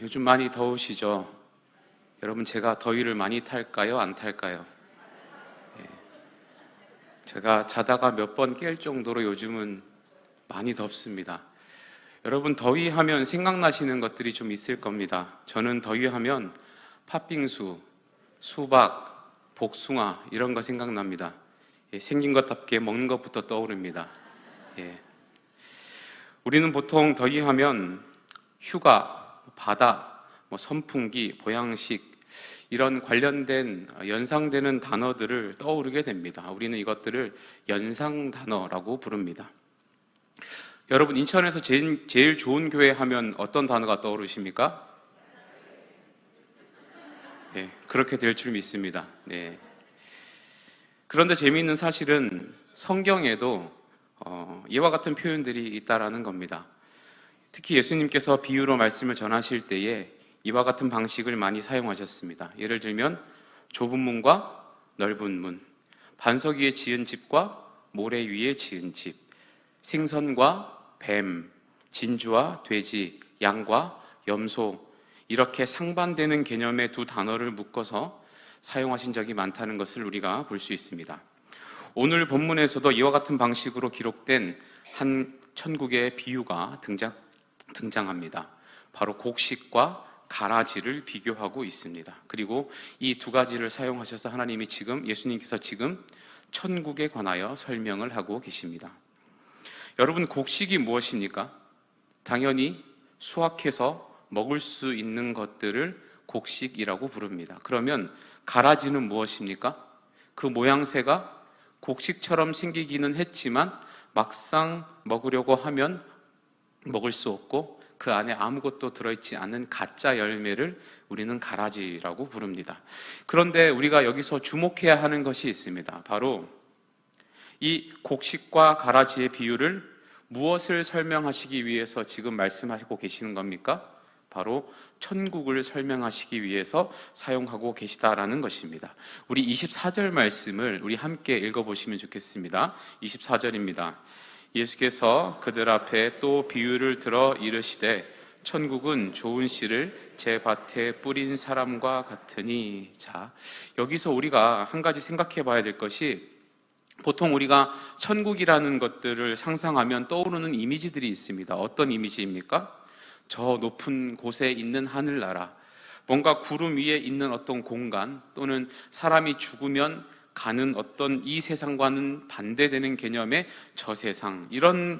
요즘 많이 더우시죠? 여러분, 제가 더위를 많이 탈까요? 안 탈까요? 예. 제가 자다가 몇 번 깰 정도로 요즘은 많이 덥습니다. 여러분, 더위하면 생각나시는 것들이 좀 있을 겁니다. 저는 더위하면 팥빙수, 수박, 복숭아 이런 거 생각납니다. 생긴 것답게 먹는 것부터 떠오릅니다. 예. 우리는 보통 더위하면 휴가, 바다, 선풍기, 보양식 이런 관련된 연상되는 단어들을 떠오르게 됩니다. 우리는 이것들을 연상 단어라고 부릅니다. 여러분, 인천에서 제일 좋은 교회 하면 어떤 단어가 떠오르십니까? 네, 그렇게 될 줄 믿습니다. 네. 그런데 재미있는 사실은 성경에도 이와 같은 표현들이 있다라는 겁니다. 특히 예수님께서 비유로 말씀을 전하실 때에 이와 같은 방식을 많이 사용하셨습니다. 예를 들면 좁은 문과 넓은 문, 반석 위에 지은 집과 모래 위에 지은 집, 생선과 뱀, 진주와 돼지, 양과 염소, 이렇게 상반되는 개념의 두 단어를 묶어서 사용하신 적이 많다는 것을 우리가 볼 수 있습니다. 오늘 본문에서도 이와 같은 방식으로 기록된 한 천국의 비유가 등장합니다. 바로 곡식과 가라지를 비교하고 있습니다. 그리고 이 두 가지를 사용하셔서 예수님께서 지금 천국에 관하여 설명을 하고 계십니다. 여러분, 곡식이 무엇입니까? 당연히 수확해서 먹을 수 있는 것들을 곡식이라고 부릅니다. 그러면 가라지는 무엇입니까? 그 모양새가 곡식처럼 생기기는 했지만 막상 먹으려고 하면 먹을 수 없고 그 안에 아무것도 들어있지 않은 가짜 열매를 우리는 가라지라고 부릅니다. 그런데 우리가 여기서 주목해야 하는 것이 있습니다. 바로 이 곡식과 가라지의 비유를 무엇을 설명하시기 위해서 지금 말씀하시고 계시는 겁니까? 바로 천국을 설명하시기 위해서 사용하고 계시다라는 것입니다. 우리 24절 말씀을 우리 함께 읽어보시면 좋겠습니다. 24절입니다. 예수께서 그들 앞에 또 비유를 들어 이르시되 천국은 좋은 씨를 제 밭에 뿌린 사람과 같으니. 자, 여기서 우리가 한 가지 생각해 봐야 될 것이, 보통 우리가 천국이라는 것들을 상상하면 떠오르는 이미지들이 있습니다. 어떤 이미지입니까? 저 높은 곳에 있는 하늘나라, 뭔가 구름 위에 있는 어떤 공간, 또는 사람이 죽으면 가는 어떤 이 세상과는 반대되는 개념의 저 세상, 이런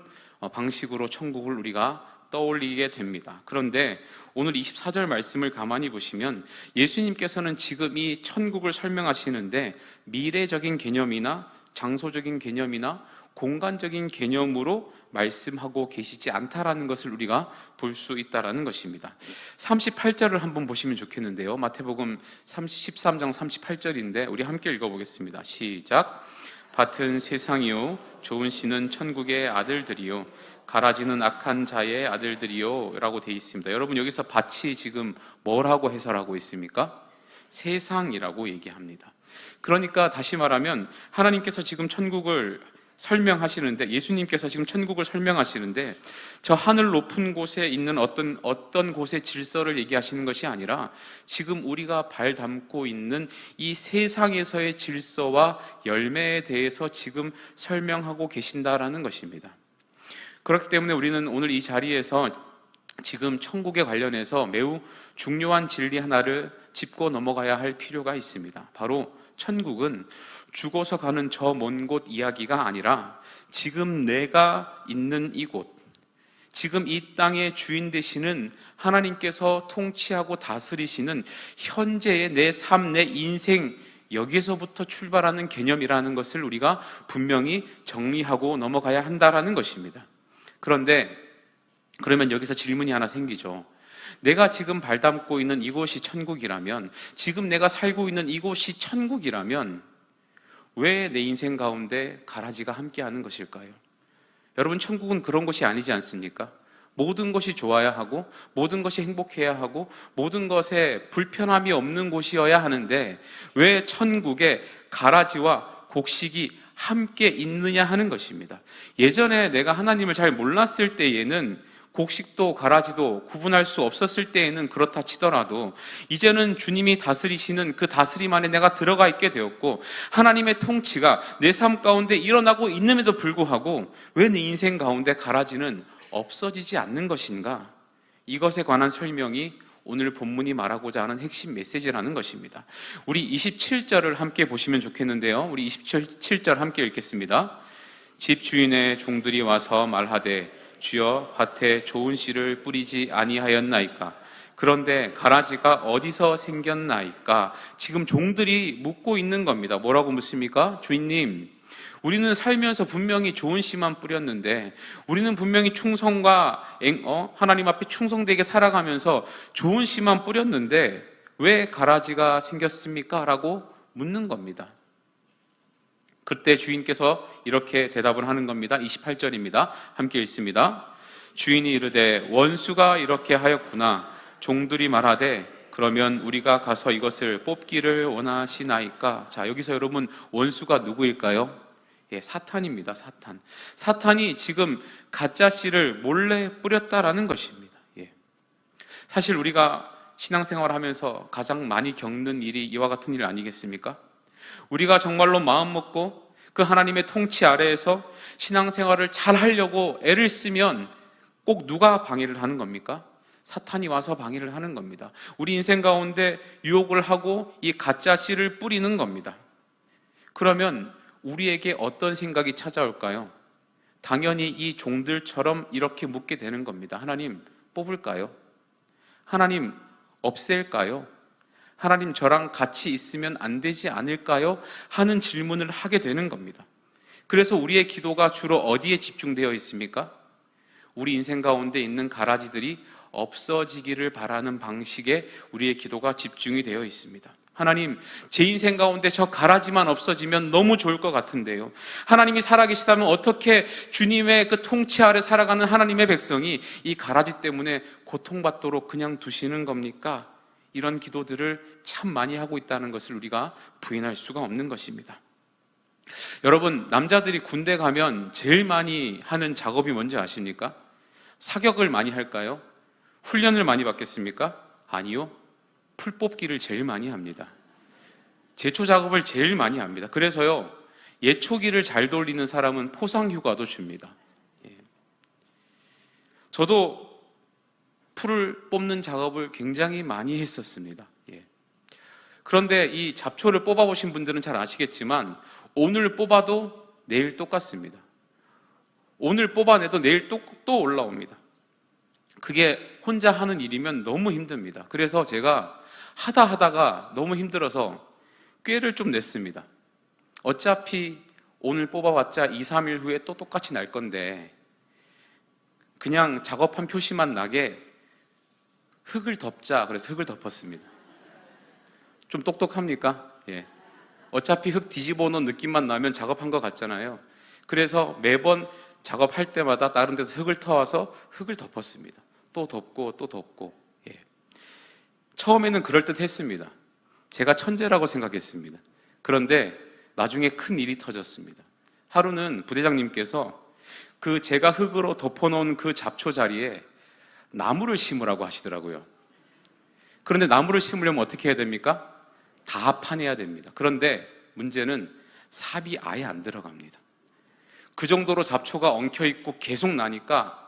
방식으로 천국을 우리가 떠올리게 됩니다. 그런데 오늘 24절 말씀을 가만히 보시면 예수님께서는 지금 이 천국을 설명하시는데 미래적인 개념이나 장소적인 개념이나 공간적인 개념으로 말씀하고 계시지 않다라는 것을 우리가 볼 수 있다라는 것입니다. 38절을 한번 보시면 좋겠는데요. 마태복음 13장 38절인데 우리 함께 읽어보겠습니다. 시작. 밭은 세상이요 좋은 씨는 천국의 아들들이요 가라지는 악한 자의 아들들이요 라고 되어 있습니다. 여러분, 여기서 밭이 지금 뭐라고 해설하고 있습니까? 세상이라고 얘기합니다. 그러니까 다시 말하면 하나님께서 지금 천국을 설명하시는데, 예수님께서 지금 천국을 설명하시는데 저 하늘 높은 곳에 있는 어떤 곳의 질서를 얘기하시는 것이 아니라 지금 우리가 발 담고 있는 이 세상에서의 질서와 열매에 대해서 지금 설명하고 계신다라는 것입니다. 그렇기 때문에 우리는 오늘 이 자리에서 지금 천국에 관련해서 매우 중요한 진리 하나를 짚고 넘어가야 할 필요가 있습니다. 바로 천국은 죽어서 가는 저 먼 곳 이야기가 아니라 지금 내가 있는 이곳, 지금 이 땅의 주인 되시는 하나님께서 통치하고 다스리시는 현재의 내 삶, 내 인생, 여기에서부터 출발하는 개념이라는 것을 우리가 분명히 정리하고 넘어가야 한다라는 것입니다. 그런데 그러면 여기서 질문이 하나 생기죠. 내가 지금 발담고 있는 이곳이 천국이라면, 지금 내가 살고 있는 이곳이 천국이라면 왜 내 인생 가운데 가라지가 함께하는 것일까요? 여러분, 천국은 그런 것이 아니지 않습니까? 모든 것이 좋아야 하고 모든 것이 행복해야 하고 모든 것에 불편함이 없는 곳이어야 하는데 왜 천국에 가라지와 곡식이 함께 있느냐 하는 것입니다. 예전에 내가 하나님을 잘 몰랐을 때에는 곡식도 가라지도 구분할 수 없었을 때에는 그렇다 치더라도 이제는 주님이 다스리시는 그 다스림 안에 내가 들어가 있게 되었고 하나님의 통치가 내 삶 가운데 일어나고 있음에도 불구하고 왜 내 인생 가운데 가라지는 없어지지 않는 것인가? 이것에 관한 설명이 오늘 본문이 말하고자 하는 핵심 메시지라는 것입니다. 우리 27절을 함께 보시면 좋겠는데요. 우리 27절 함께 읽겠습니다. 집 주인의 종들이 와서 말하되 주여 밭에 좋은 씨를 뿌리지 아니하였나이까? 그런데 가라지가 어디서 생겼나이까? 지금 종들이 묻고 있는 겁니다. 뭐라고 묻습니까? 주인님, 우리는 살면서 분명히 좋은 씨만 뿌렸는데 우리는 분명히 충성과 하나님 앞에 충성되게 살아가면서 좋은 씨만 뿌렸는데 왜 가라지가 생겼습니까? 라고 묻는 겁니다. 그때 주인께서 이렇게 대답을 하는 겁니다. 28절입니다. 함께 읽습니다. 주인이 이르되 원수가 이렇게 하였구나. 종들이 말하되 그러면 우리가 가서 이것을 뽑기를 원하시나이까? 자, 여기서 여러분 원수가 누구일까요? 예, 사탄입니다. 사탄이 지금 가짜 씨를 몰래 뿌렸다라는 것입니다. 예. 사실 우리가 신앙생활을 하면서 가장 많이 겪는 일이 이와 같은 일 아니겠습니까? 우리가 정말로 마음 먹고 그 하나님의 통치 아래에서 신앙생활을 잘 하려고 애를 쓰면 꼭 누가 방해를 하는 겁니까? 사탄이 와서 방해를 하는 겁니다. 우리 인생 가운데 유혹을 하고 이 가짜 씨를 뿌리는 겁니다. 그러면 우리에게 어떤 생각이 찾아올까요? 당연히 이 종들처럼 이렇게 묻게 되는 겁니다. 하나님, 뽑을까요? 하나님, 없앨까요? 하나님, 저랑 같이 있으면 안 되지 않을까요? 하는 질문을 하게 되는 겁니다. 그래서 우리의 기도가 주로 어디에 집중되어 있습니까? 우리 인생 가운데 있는 가라지들이 없어지기를 바라는 방식에 우리의 기도가 집중이 되어 있습니다. 하나님, 제 인생 가운데 저 가라지만 없어지면 너무 좋을 것 같은데요. 하나님이 살아계시다면 어떻게 주님의 그 통치 아래 살아가는 하나님의 백성이 이 가라지 때문에 고통받도록 그냥 두시는 겁니까? 이런 기도들을 참 많이 하고 있다는 것을 우리가 부인할 수가 없는 것입니다. 여러분, 남자들이 군대 가면 제일 많이 하는 작업이 뭔지 아십니까? 사격을 많이 할까요? 훈련을 많이 받겠습니까? 아니요. 풀 뽑기를 제일 많이 합니다. 제초 작업을 제일 많이 합니다. 그래서요, 예초기를 잘 돌리는 사람은 포상휴가도 줍니다. 예. 저도 풀을 뽑는 작업을 굉장히 많이 했었습니다. 예. 그런데 이 잡초를 뽑아보신 분들은 잘 아시겠지만 오늘 뽑아도 내일 똑같습니다. 오늘 뽑아내도 내일 또 올라옵니다. 그게 혼자 하는 일이면 너무 힘듭니다. 그래서 제가 하다가 너무 힘들어서 꾀를 좀 냈습니다. 어차피 오늘 뽑아봤자 2, 3일 후에 또 똑같이 날 건데 그냥 작업한 표시만 나게 흙을 덮자. 그래서 흙을 덮었습니다. 좀 똑똑합니까? 예. 어차피 흙 뒤집어 놓은 느낌만 나면 작업한 것 같잖아요. 그래서 매번 작업할 때마다 다른 데서 흙을 터와서 흙을 덮었습니다. 또 덮고. 예. 처음에는 그럴듯했습니다. 제가 천재라고 생각했습니다. 그런데 나중에 큰 일이 터졌습니다. 하루는 부대장님께서 그 제가 흙으로 덮어놓은 그 잡초 자리에 나무를 심으라고 하시더라고요. 그런데 나무를 심으려면 어떻게 해야 됩니까? 다 파내야 됩니다. 그런데 문제는 삽이 아예 안 들어갑니다. 그 정도로 잡초가 엉켜있고 계속 나니까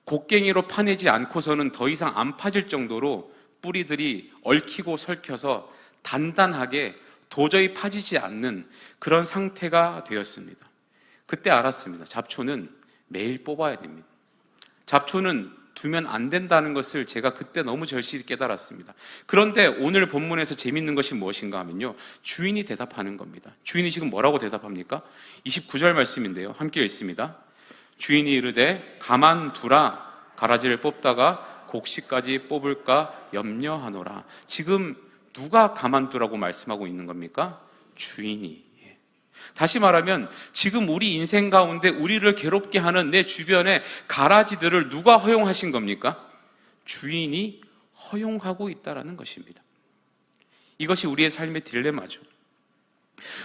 곡괭이로 파내지 않고서는 더 이상 안 파질 정도로 뿌리들이 얽히고 설켜서 단단하게 도저히 파지지 않는 그런 상태가 되었습니다. 그때 알았습니다. 잡초는 매일 뽑아야 됩니다. 잡초는 두면 안 된다는 것을 제가 그때 너무 절실히 깨달았습니다. 그런데 오늘 본문에서 재밌는 것이 무엇인가 하면요, 주인이 대답하는 겁니다. 주인이 지금 뭐라고 대답합니까? 29절 말씀인데요, 함께 읽습니다. 주인이 이르되 가만두라. 가라지를 뽑다가 곡식까지 뽑을까 염려하노라. 지금 누가 가만두라고 말씀하고 있는 겁니까? 주인이. 다시 말하면 지금 우리 인생 가운데 우리를 괴롭게 하는 내 주변의 가라지들을 누가 허용하신 겁니까? 주인이 허용하고 있다는 것입니다. 이것이 우리의 삶의 딜레마죠.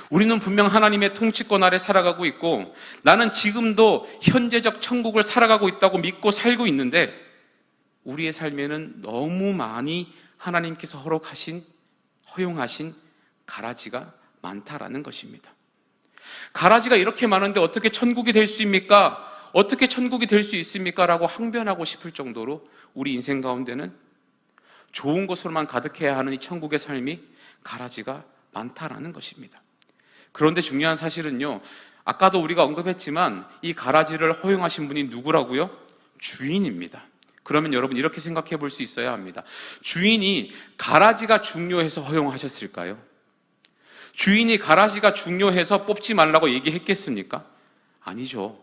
우리는 분명 하나님의 통치권 아래 살아가고 있고 나는 지금도 현재적 천국을 살아가고 있다고 믿고 살고 있는데 우리의 삶에는 너무 많이 하나님께서 허용하신 가라지가 많다라는 것입니다. 가라지가 이렇게 많은데 어떻게 천국이 될 수 있습니까? 어떻게 천국이 될 수 있습니까? 라고 항변하고 싶을 정도로 우리 인생 가운데는 좋은 것으로만 가득해야 하는 이 천국의 삶이 가라지가 많다라는 것입니다. 그런데 중요한 사실은요, 아까도 우리가 언급했지만 이 가라지를 허용하신 분이 누구라고요? 주인입니다. 그러면 여러분 이렇게 생각해 볼 수 있어야 합니다. 주인이 가라지가 중요해서 허용하셨을까요? 주인이 가라지가 중요해서 뽑지 말라고 얘기했겠습니까? 아니죠.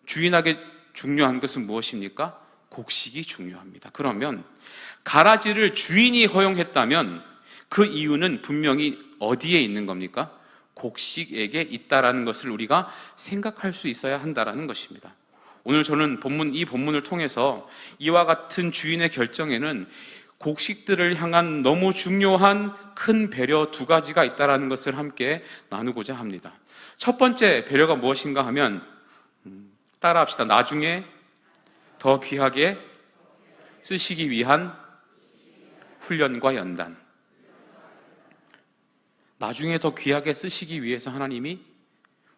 주인에게 중요한 것은 무엇입니까? 곡식이 중요합니다. 그러면 가라지를 주인이 허용했다면 그 이유는 분명히 어디에 있는 겁니까? 곡식에게 있다라는 것을 우리가 생각할 수 있어야 한다라는 것입니다. 오늘 저는 이 본문을 통해서 이와 같은 주인의 결정에는 곡식들을 향한 너무 중요한 큰 배려 두 가지가 있다라는 것을 함께 나누고자 합니다. 첫 번째 배려가 무엇인가 하면 따라합시다. 나중에 더 귀하게 쓰시기 위한 훈련과 연단. 나중에 더 귀하게 쓰시기 위해서 하나님이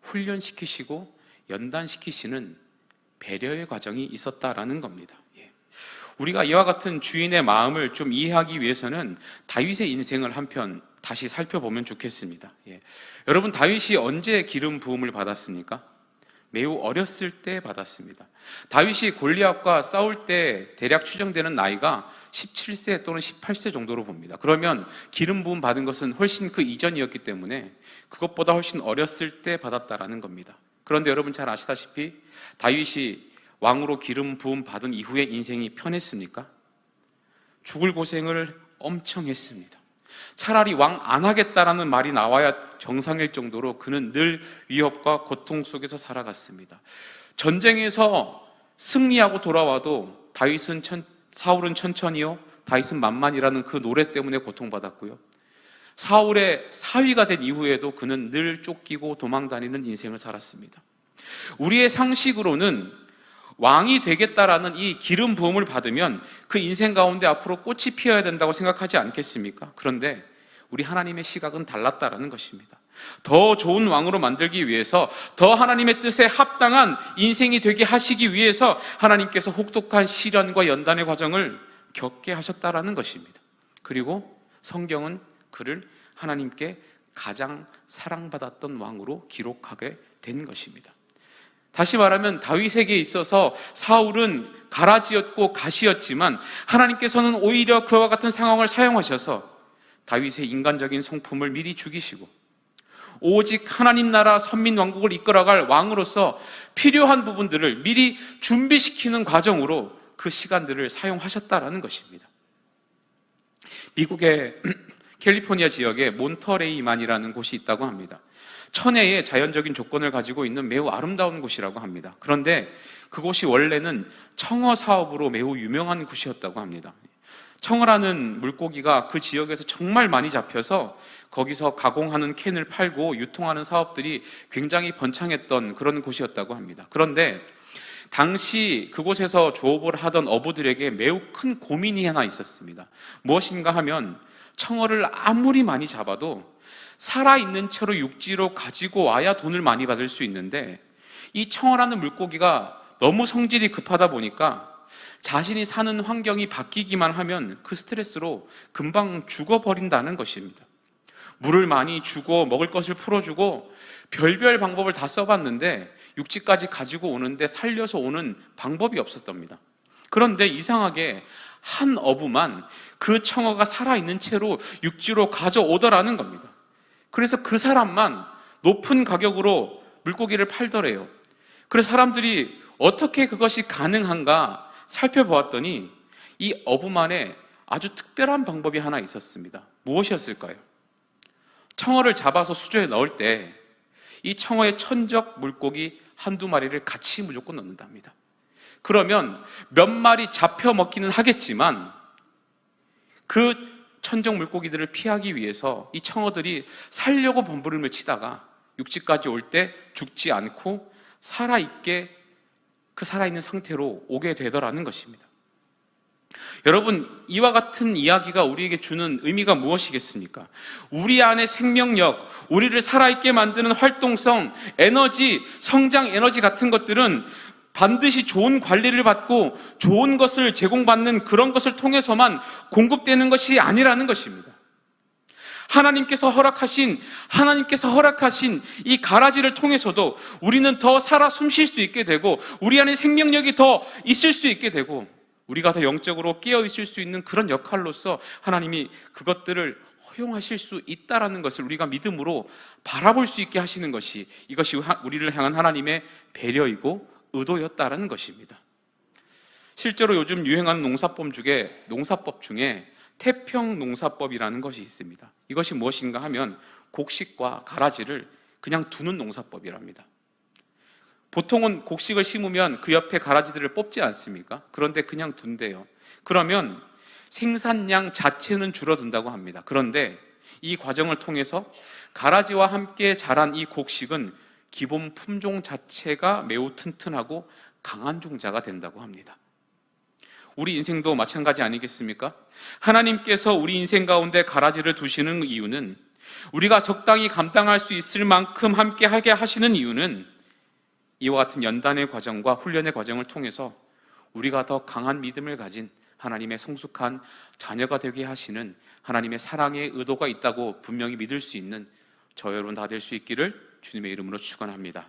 훈련시키시고 연단시키시는 배려의 과정이 있었다라는 겁니다. 우리가 이와 같은 주인의 마음을 좀 이해하기 위해서는 다윗의 인생을 한편 다시 살펴보면 좋겠습니다. 여러분, 다윗이 언제 기름 부음을 받았습니까? 매우 어렸을 때 받았습니다. 다윗이 골리앗과 싸울 때 대략 추정되는 나이가 17세 또는 18세 정도로 봅니다. 그러면 기름 부음 받은 것은 훨씬 그 이전이었기 때문에 그것보다 훨씬 어렸을 때 받았다라는 겁니다. 그런데 여러분 잘 아시다시피 다윗이 왕으로 기름 부음 받은 이후에 인생이 편했습니까? 죽을 고생을 엄청 했습니다. 차라리 왕 안 하겠다라는 말이 나와야 정상일 정도로 그는 늘 위협과 고통 속에서 살아갔습니다. 전쟁에서 승리하고 돌아와도 사울은 천천히요, 다윗은 만만이라는 그 노래 때문에 고통받았고요. 사울의 사위가 된 이후에도 그는 늘 쫓기고 도망다니는 인생을 살았습니다. 우리의 상식으로는 왕이 되겠다라는 이 기름 부음을 받으면 그 인생 가운데 앞으로 꽃이 피어야 된다고 생각하지 않겠습니까? 그런데 우리 하나님의 시각은 달랐다라는 것입니다. 더 좋은 왕으로 만들기 위해서, 더 하나님의 뜻에 합당한 인생이 되게 하시기 위해서 하나님께서 혹독한 시련과 연단의 과정을 겪게 하셨다라는 것입니다. 그리고 성경은 그를 하나님께 가장 사랑받았던 왕으로 기록하게 된 것입니다. 다시 말하면 다윗에게 있어서 사울은 가라지였고 가시였지만 하나님께서는 오히려 그와 같은 상황을 사용하셔서 다윗의 인간적인 성품을 미리 죽이시고 오직 하나님 나라 선민 왕국을 이끌어갈 왕으로서 필요한 부분들을 미리 준비시키는 과정으로 그 시간들을 사용하셨다라는 것입니다. 미국의 캘리포니아 지역에 몬터레이만이라는 곳이 있다고 합니다. 천혜의 자연적인 조건을 가지고 있는 매우 아름다운 곳이라고 합니다. 그런데 그곳이 원래는 청어 사업으로 매우 유명한 곳이었다고 합니다. 청어라는 물고기가 그 지역에서 정말 많이 잡혀서 거기서 가공하는 캔을 팔고 유통하는 사업들이 굉장히 번창했던 그런 곳이었다고 합니다. 그런데 당시 그곳에서 조업을 하던 어부들에게 매우 큰 고민이 하나 있었습니다. 무엇인가 하면 청어를 아무리 많이 잡아도 살아있는 채로 육지로 가지고 와야 돈을 많이 받을 수 있는데 이 청어라는 물고기가 너무 성질이 급하다 보니까 자신이 사는 환경이 바뀌기만 하면 그 스트레스로 금방 죽어버린다는 것입니다. 물을 많이 주고 먹을 것을 풀어주고 별별 방법을 다 써봤는데 육지까지 가지고 오는데 살려서 오는 방법이 없었답니다. 그런데 이상하게 한 어부만 그 청어가 살아있는 채로 육지로 가져오더라는 겁니다. 그래서 그 사람만 높은 가격으로 물고기를 팔더래요. 그래서 사람들이 어떻게 그것이 가능한가 살펴보았더니 이 어부만의 아주 특별한 방법이 하나 있었습니다. 무엇이었을까요? 청어를 잡아서 수조에 넣을 때 이 청어의 천적 물고기 한두 마리를 같이 무조건 넣는답니다. 그러면 몇 마리 잡혀 먹기는 하겠지만 그 천적 물고기들을 피하기 위해서 이 청어들이 살려고 범부름을 치다가 육지까지 올 때 죽지 않고 살아있게 그 살아있는 상태로 오게 되더라는 것입니다. 여러분, 이와 같은 이야기가 우리에게 주는 의미가 무엇이겠습니까? 우리 안의 생명력, 우리를 살아있게 만드는 활동성, 에너지, 성장 에너지 같은 것들은 반드시 좋은 관리를 받고 좋은 것을 제공받는 그런 것을 통해서만 공급되는 것이 아니라는 것입니다. 하나님께서 허락하신 이 가라지를 통해서도 우리는 더 살아 숨쉴 수 있게 되고, 우리 안에 생명력이 더 있을 수 있게 되고, 우리가 더 영적으로 깨어 있을 수 있는 그런 역할로서 하나님이 그것들을 허용하실 수 있다라는 것을 우리가 믿음으로 바라볼 수 있게 하시는 것이, 이것이 우리를 향한 하나님의 배려이고 의도였다라는 것입니다. 실제로 요즘 유행하는 농사법 중에 태평농사법이라는 것이 있습니다. 이것이 무엇인가 하면 곡식과 가라지를 그냥 두는 농사법이랍니다. 보통은 곡식을 심으면 그 옆에 가라지들을 뽑지 않습니까? 그런데 그냥 둔대요. 그러면 생산량 자체는 줄어든다고 합니다. 그런데 이 과정을 통해서 가라지와 함께 자란 이 곡식은 기본 품종 자체가 매우 튼튼하고 강한 종자가 된다고 합니다. 우리 인생도 마찬가지 아니겠습니까? 하나님께서 우리 인생 가운데 가라지를 두시는 이유는, 우리가 적당히 감당할 수 있을 만큼 함께 하게 하시는 이유는, 이와 같은 연단의 과정과 훈련의 과정을 통해서 우리가 더 강한 믿음을 가진 하나님의 성숙한 자녀가 되게 하시는 하나님의 사랑의 의도가 있다고 분명히 믿을 수 있는 저 여러분 다 될 수 있기를 주님의 이름으로 축원합니다.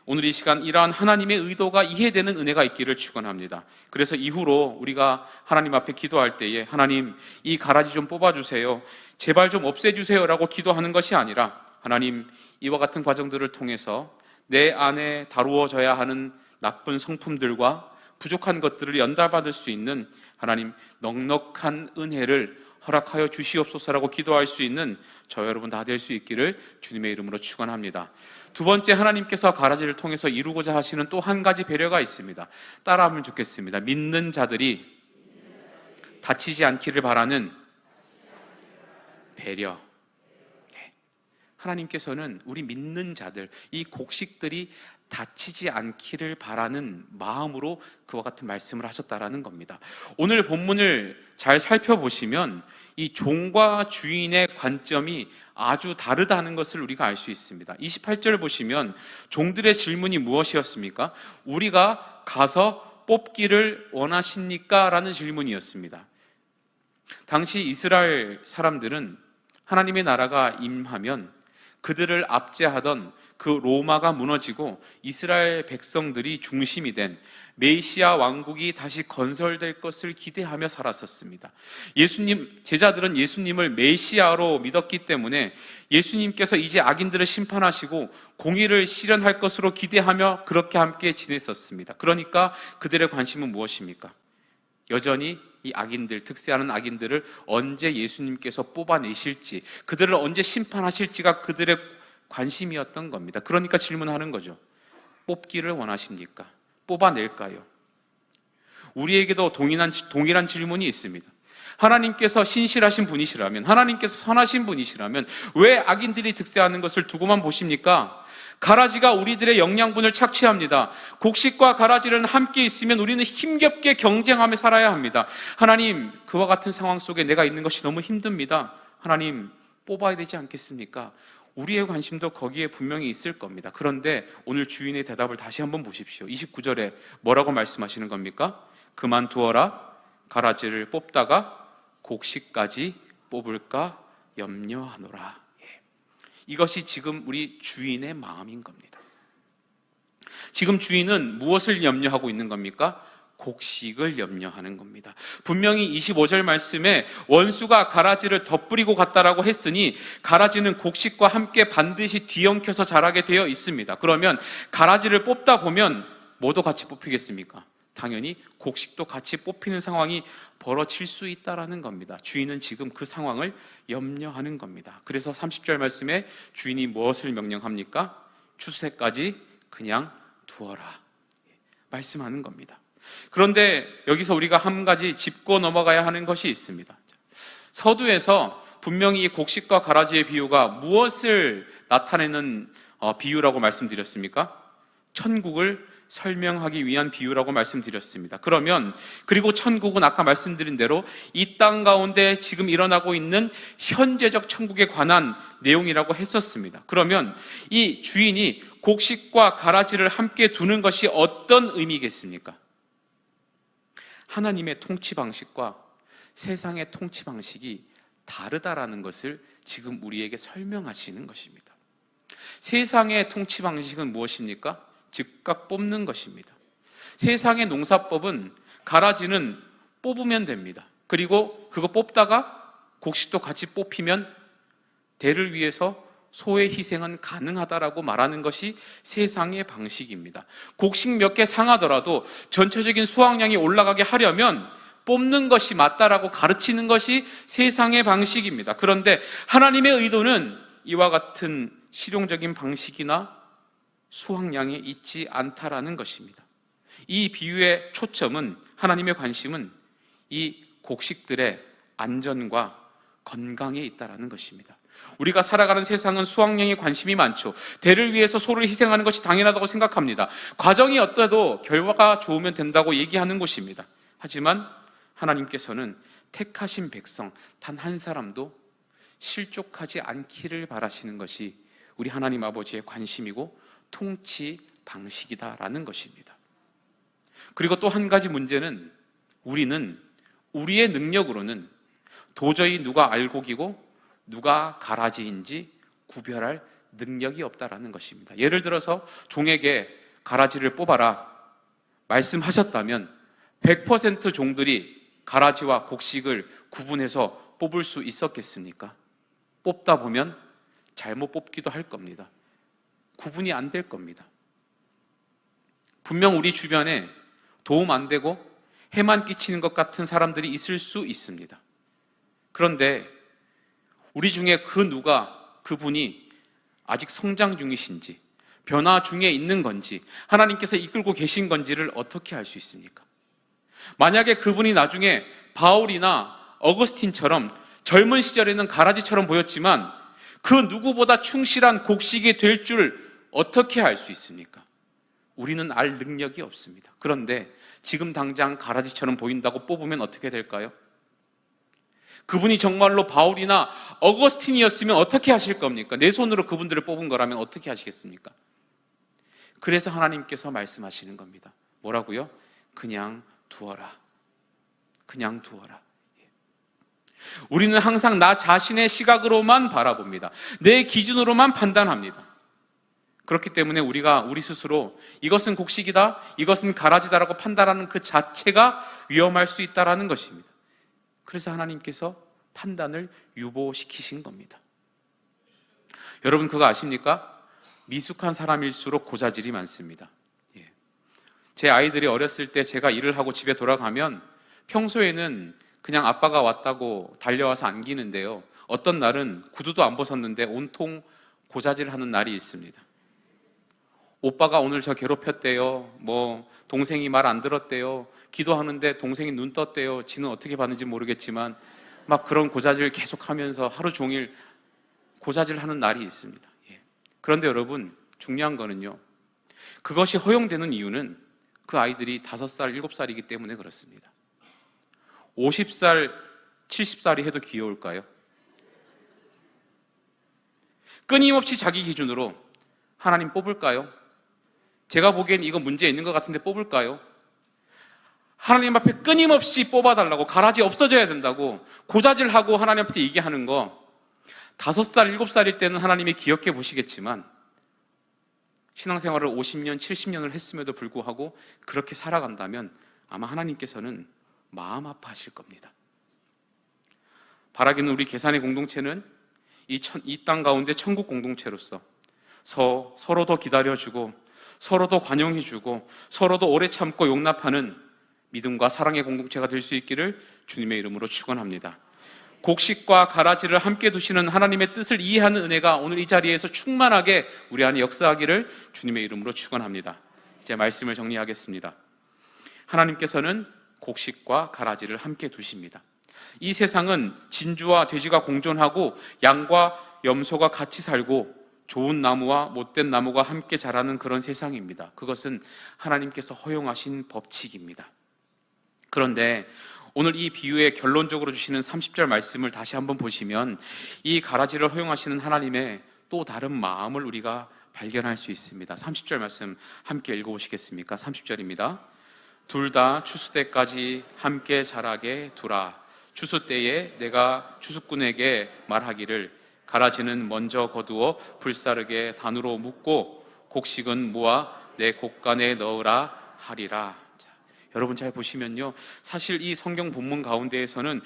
오늘 이 시간 이러한 하나님의 의도가 이해되는 은혜가 있기를 축원합니다. 그래서 이후로 우리가 하나님 앞에 기도할 때에, 하나님, 이 가라지 좀 뽑아주세요, 제발 좀 없애주세요 라고 기도하는 것이 아니라, 하나님, 이와 같은 과정들을 통해서 내 안에 다루어져야 하는 나쁜 성품들과 부족한 것들을 연달받을 수 있는 하나님 넉넉한 은혜를 허락하여 주시옵소서라고 기도할 수 있는 저 여러분 다 될 수 있기를 주님의 이름으로 축원합니다. 두 번째, 하나님께서 가라지를 통해서 이루고자 하시는 또 한 가지 배려가 있습니다. 따라하면 좋겠습니다. 믿는 자들이 다치지 않기를 바라는 배려. 하나님께서는 우리 믿는 자들, 이 곡식들이 다치지 않기를 바라는 마음으로 그와 같은 말씀을 하셨다라는 겁니다. 오늘 본문을 잘 살펴보시면 이 종과 주인의 관점이 아주 다르다는 것을 우리가 알 수 있습니다. 28절 보시면 종들의 질문이 무엇이었습니까? 우리가 가서 뽑기를 원하십니까? 라는 질문이었습니다. 당시 이스라엘 사람들은 하나님의 나라가 임하면 그들을 압제하던 그 로마가 무너지고 이스라엘 백성들이 중심이 된 메시아 왕국이 다시 건설될 것을 기대하며 살았었습니다. 제자들은 예수님을 메시아로 믿었기 때문에 예수님께서 이제 악인들을 심판하시고 공의를 실현할 것으로 기대하며 그렇게 함께 지냈었습니다. 그러니까 그들의 관심은 무엇입니까? 여전히 이 악인들, 득세하는 악인들을 언제 예수님께서 뽑아내실지, 그들을 언제 심판하실지가 그들의 관심이었던 겁니다. 그러니까 질문하는 거죠. 뽑기를 원하십니까? 뽑아낼까요? 우리에게도 동일한 질문이 있습니다. 하나님께서 신실하신 분이시라면, 하나님께서 선하신 분이시라면 왜 악인들이 득세하는 것을 두고만 보십니까? 가라지가 우리들의 영양분을 착취합니다. 곡식과 가라지는 함께 있으면 우리는 힘겹게 경쟁하며 살아야 합니다. 하나님, 그와 같은 상황 속에 내가 있는 것이 너무 힘듭니다. 하나님, 뽑아야 되지 않겠습니까? 우리의 관심도 거기에 분명히 있을 겁니다. 그런데 오늘 주인의 대답을 다시 한번 보십시오. 29절에 뭐라고 말씀하시는 겁니까? 그만두어라. 가라지를 뽑다가 곡식까지 뽑을까 염려하노라. 이것이 지금 우리 주인의 마음인 겁니다. 지금 주인은 무엇을 염려하고 있는 겁니까? 곡식을 염려하는 겁니다. 분명히 25절 말씀에 원수가 가라지를 덧뿌리고 갔다라고 했으니 가라지는 곡식과 함께 반드시 뒤엉켜서 자라게 되어 있습니다. 그러면 가라지를 뽑다 보면 뭐도 같이 뽑히겠습니까? 당연히 곡식도 같이 뽑히는 상황이 벌어질 수 있다라는 겁니다. 주인은 지금 그 상황을 염려하는 겁니다. 그래서 30절 말씀에 주인이 무엇을 명령합니까? 추수때까지 그냥 두어라 말씀하는 겁니다. 그런데 여기서 우리가 한 가지 짚고 넘어가야 하는 것이 있습니다. 서두에서 분명히 이 곡식과 가라지의 비유가 무엇을 나타내는 비유라고 말씀드렸습니까? 천국을 설명하기 위한 비유라고 말씀드렸습니다. 그러면 그리고 천국은 아까 말씀드린 대로 이 땅 가운데 지금 일어나고 있는 현재적 천국에 관한 내용이라고 했었습니다. 그러면 이 주인이 곡식과 가라지를 함께 두는 것이 어떤 의미겠습니까? 하나님의 통치 방식과 세상의 통치 방식이 다르다라는 것을 지금 우리에게 설명하시는 것입니다. 세상의 통치 방식은 무엇입니까? 즉각 뽑는 것입니다. 세상의 농사법은 가라지는 뽑으면 됩니다. 그리고 그거 뽑다가 곡식도 같이 뽑히면 대를 위해서 소의 희생은 가능하다라고 말하는 것이 세상의 방식입니다. 곡식 몇 개 상하더라도 전체적인 수확량이 올라가게 하려면 뽑는 것이 맞다라고 가르치는 것이 세상의 방식입니다. 그런데 하나님의 의도는 이와 같은 실용적인 방식이나 수확량에 있지 않다라는 것입니다. 이 비유의 초점은, 하나님의 관심은 이 곡식들의 안전과 건강에 있다라는 것입니다. 우리가 살아가는 세상은 수확량에 관심이 많죠. 대를 위해서 소를 희생하는 것이 당연하다고 생각합니다. 과정이 어떠해도 결과가 좋으면 된다고 얘기하는 곳입니다. 하지만 하나님께서는 택하신 백성 단 한 사람도 실족하지 않기를 바라시는 것이 우리 하나님 아버지의 관심이고 통치 방식이다라는 것입니다. 그리고 또 한 가지 문제는, 우리는 우리의 능력으로는 도저히 누가 알곡이고 누가 가라지인지 구별할 능력이 없다라는 것입니다. 예를 들어서 종에게 가라지를 뽑아라 말씀하셨다면 100% 종들이 가라지와 곡식을 구분해서 뽑을 수 있었겠습니까? 뽑다 보면 잘못 뽑기도 할 겁니다. 구분이 안 될 겁니다. 분명 우리 주변에 도움 안 되고 해만 끼치는 것 같은 사람들이 있을 수 있습니다. 그런데 우리 중에 그분이 아직 성장 중이신지, 변화 중에 있는 건지, 하나님께서 이끌고 계신 건지를 어떻게 알 수 있습니까? 만약에 그분이 나중에 바울이나 어거스틴처럼 젊은 시절에는 가라지처럼 보였지만 그 누구보다 충실한 곡식이 될 줄 어떻게 알 수 있습니까? 우리는 알 능력이 없습니다. 그런데 지금 당장 가라지처럼 보인다고 뽑으면 어떻게 될까요? 그분이 정말로 바울이나 어거스틴이었으면 어떻게 하실 겁니까? 내 손으로 그분들을 뽑은 거라면 어떻게 하시겠습니까? 그래서 하나님께서 말씀하시는 겁니다. 뭐라고요? 그냥 두어라. 그냥 두어라. 우리는 항상 나 자신의 시각으로만 바라봅니다. 내 기준으로만 판단합니다. 그렇기 때문에 우리가 우리 스스로 이것은 곡식이다, 이것은 가라지다라고 판단하는 그 자체가 위험할 수 있다는 것입니다. 그래서 하나님께서 판단을 유보시키신 겁니다. 여러분 그거 아십니까? 미숙한 사람일수록 고자질이 많습니다. 제 아이들이 어렸을 때 제가 일을 하고 집에 돌아가면 평소에는 그냥 아빠가 왔다고 달려와서 안기는데요, 어떤 날은 구두도 안 벗었는데 온통 고자질하는 날이 있습니다. 오빠가 오늘 저 괴롭혔대요, 동생이 말 안 들었대요, 기도하는데 동생이 눈 떴대요, 지는 어떻게 봤는지 모르겠지만 막 그런 고자질 계속하면서 하루 종일 고자질하는 날이 있습니다. 그런데 여러분 중요한 거는요, 그것이 허용되는 이유는 그 아이들이 5살, 7살이기 때문에 그렇습니다. 50살, 70살이 해도 귀여울까요? 끊임없이 자기 기준으로 하나님 뽑을까요? 제가 보기엔 이거 문제 있는 것 같은데 뽑을까요? 하나님 앞에 끊임없이 뽑아달라고, 가라지 없어져야 된다고 고자질하고 하나님 앞에 얘기하는 거, 5살, 7살일 때는 하나님이 귀엽게 보시겠지만 신앙생활을 50년, 70년을 했음에도 불구하고 그렇게 살아간다면 아마 하나님께서는 마음 아파하실 겁니다. 바라기는 우리 계산의 공동체는 이 땅 가운데 천국 공동체로서 서로 더 기다려주고 서로 더 관용해주고 서로 더 오래 참고 용납하는 믿음과 사랑의 공동체가 될 수 있기를 주님의 이름으로 축원합니다. 곡식과 가라지를 함께 두시는 하나님의 뜻을 이해하는 은혜가 오늘 이 자리에서 충만하게 우리 안에 역사하기를 주님의 이름으로 축원합니다. 이제 말씀을 정리하겠습니다. 하나님께서는 곡식과 가라지를 함께 두십니다. 이 세상은 진주와 돼지가 공존하고 양과 염소가 같이 살고 좋은 나무와 못된 나무가 함께 자라는 그런 세상입니다. 그것은 하나님께서 허용하신 법칙입니다. 그런데 오늘 이 비유의 결론적으로 주시는 30절 말씀을 다시 한번 보시면 이 가라지를 허용하시는 하나님의 또 다른 마음을 우리가 발견할 수 있습니다. 30절 말씀 함께 읽어보시겠습니까? 30절입니다. 둘 다 추수 때까지 함께 자라게 두라. 추수 때에 내가 추수꾼에게 말하기를 가라지는 먼저 거두어 불사르게 단으로 묶고 곡식은 모아 내 곡간에 넣으라 하리라. 자, 여러분 잘 보시면요, 사실 이 성경 본문 가운데에서는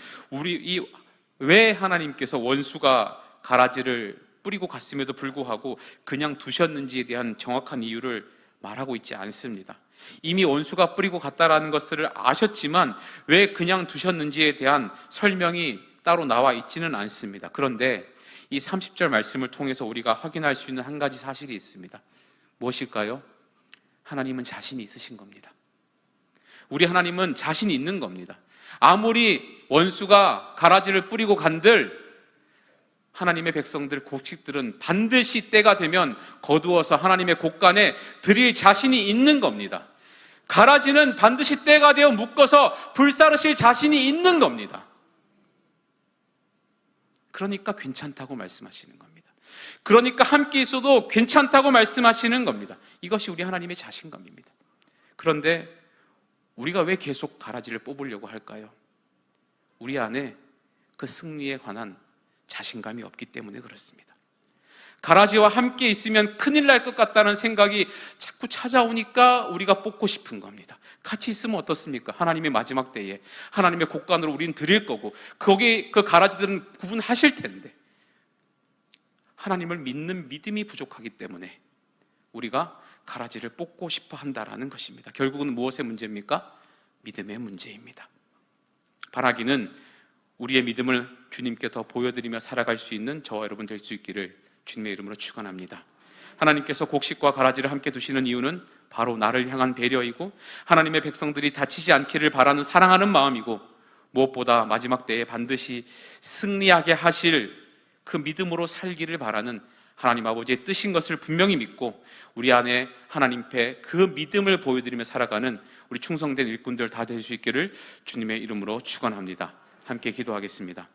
왜 하나님께서 원수가 가라지를 뿌리고 갔음에도 불구하고 그냥 두셨는지에 대한 정확한 이유를 말하고 있지 않습니다. 이미 원수가 뿌리고 갔다라는 것을 아셨지만 왜 그냥 두셨는지에 대한 설명이 따로 나와 있지는 않습니다. 그런데 이 30절 말씀을 통해서 우리가 확인할 수 있는 한 가지 사실이 있습니다. 무엇일까요? 하나님은 자신이 있으신 겁니다. 우리 하나님은 자신이 있는 겁니다. 아무리 원수가 가라지를 뿌리고 간들 하나님의 백성들, 곡식들은 반드시 때가 되면 거두어서 하나님의 곡간에 드릴 자신이 있는 겁니다. 가라지는 반드시 때가 되어 묶어서 불사르실 자신이 있는 겁니다. 그러니까 괜찮다고 말씀하시는 겁니다. 그러니까 함께 있어도 괜찮다고 말씀하시는 겁니다. 이것이 우리 하나님의 자신감입니다. 그런데 우리가 왜 계속 가라지를 뽑으려고 할까요? 우리 안에 그 승리에 관한 자신감이 없기 때문에 그렇습니다. 가라지와 함께 있으면 큰일 날 것 같다는 생각이 자꾸 찾아오니까 우리가 뽑고 싶은 겁니다. 같이 있으면 어떻습니까? 하나님의 마지막 때에 하나님의 곡간으로 우리는 드릴 거고 거기 그 가라지들은 구분하실 텐데 하나님을 믿는 믿음이 부족하기 때문에 우리가 가라지를 뽑고 싶어 한다라는 것입니다. 결국은 무엇의 문제입니까? 믿음의 문제입니다. 바라기는 우리의 믿음을 주님께 더 보여드리며 살아갈 수 있는 저와 여러분 될 수 있기를 주님의 이름으로 축원합니다. 하나님께서 곡식과 가라지를 함께 두시는 이유는 바로 나를 향한 배려이고 하나님의 백성들이 다치지 않기를 바라는 사랑하는 마음이고 무엇보다 마지막 때에 반드시 승리하게 하실 그 믿음으로 살기를 바라는 하나님 아버지의 뜻인 것을 분명히 믿고 우리 안에 하나님께 그 믿음을 보여드리며 살아가는 우리 충성된 일꾼들 다 될 수 있기를 주님의 이름으로 축원합니다. 함께 기도하겠습니다.